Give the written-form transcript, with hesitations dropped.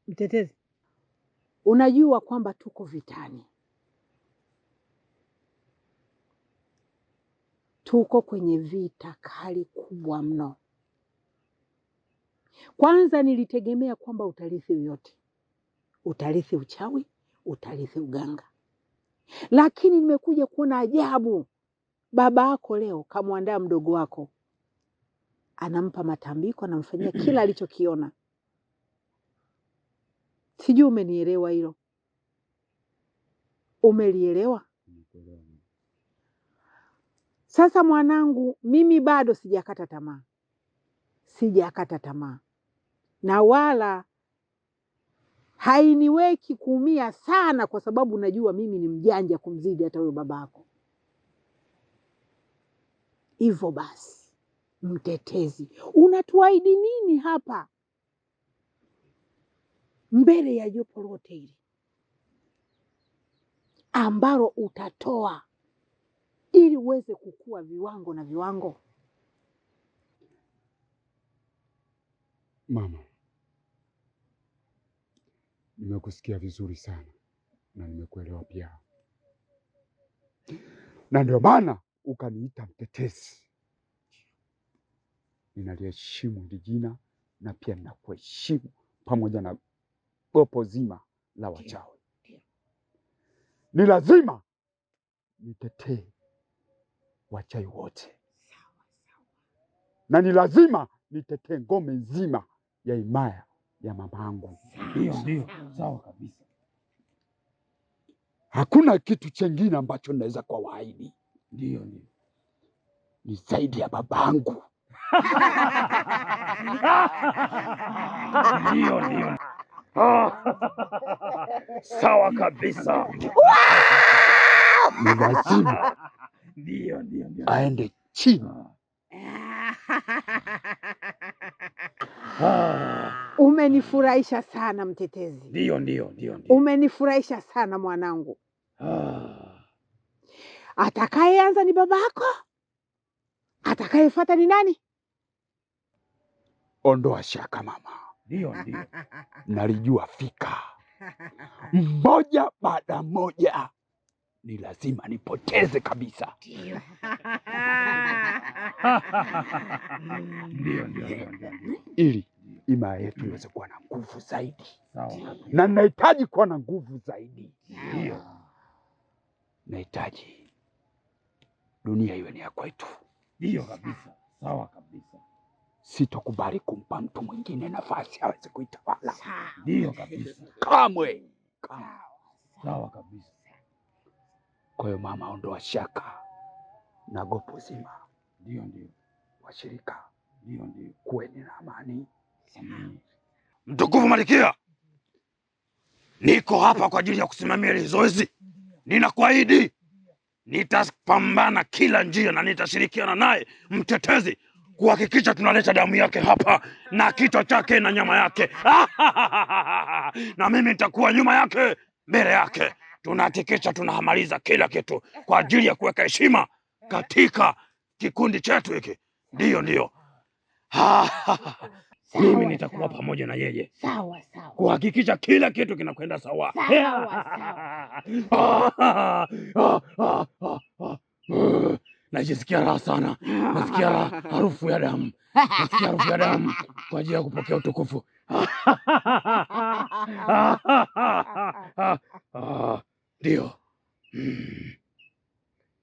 Mtetezi, unajua kwamba tuko vitani. Tuko kwenye vita kali kubwa mno. Kwanza nilitegemea kwamba utarithi yote. Utarithi uchawi, utarithi uganga. Lakini nimekuja kuona ajabu. Baba yako leo kamwandaa mdogo wako. Anampa matambiko, anamfanyia kila alichokiona. Sijui umenielewa hilo. Umelielewa? Sasa mwanangu, mimi bado sijakata tamaa. Sijakata tamaa. Na wala hainiweki kuumia sana kwa sababu najua mimi ni mjanja kumzidi hata huyo babako. Hivyo basi, mtetezi, unatuahidi nini hapa mbele ya jopo lote hili ambalo utatoa ili uweze kukua viwango na viwango? Mama, nimekusikia vizuri sana na nimekuelewa pia, na ndio maana ukaniita mtetezi. Ninaliheshimu hili jina na pia ninakuheshimu pamoja na gopo zima la wachawi. Ni lazima nitetee wachawi wote, na ni lazima nitetee ngome nzima ya himaya ya mamangu. Ndio, sawa kabisa. Hakuna kitu chengine ambacho naweza kuwaahidi. Ndio. Ni zaidi ya babangu. Ndio. Sawa kabisa. Ni lazima Ndio. aende chini. Umenifurahisha sana mtetezi. Ndio. Umenifurahisha sana mwanangu. Atakayeanza ni babako? Atakayefuata ni nani? Ondoa shaka mama. Ndio. Nalijua fika. Mmoja baada moja ni lazima nipoteze kabisa. Ndio. Ili himaya yetu iweze kuwa na nguvu zaidi. Sawa. Na nahitaji kuwa na nguvu zaidi. Ndio. Nahitaji dunia iwe ni ya kwetu. Ndio kabisa. Sawa kabisa. Sitokubali kumpa mtu mwingine nafasi aweze kuitawala. Ndio kabisa. Kamwe. Sawa kabisa. Kwa hiyo mama, ondoa shaka na gopo zima. Ndio. Washirika. Ndio. Kuweni na amani. Mtukufu Malkia, niko hapa kwa ajili ya kusimamia hili zoezi. Ninakuahidi nitapambana kila njia na nitashirikiana naye mtetezi kuhakikisha tunaleta damu yake hapa na kichwa chake na nyama yake. Na mimi nitakuwa nyuma yake, mbele yake. Tunahakikisha tunahamaliza kila kitu kwa ajili ya kuweka heshima katika kikundi chetu hiki. Ndio. Mimi nitakuwa pamoja na yeye. Sawa. Kuhakikisha kila kitu kinakwenda sawa. Najisikia raha sana. Nasikia harufu ya damu. Nasikia harufu ya damu kwa ajili ya kupokea utukufu. Ndio.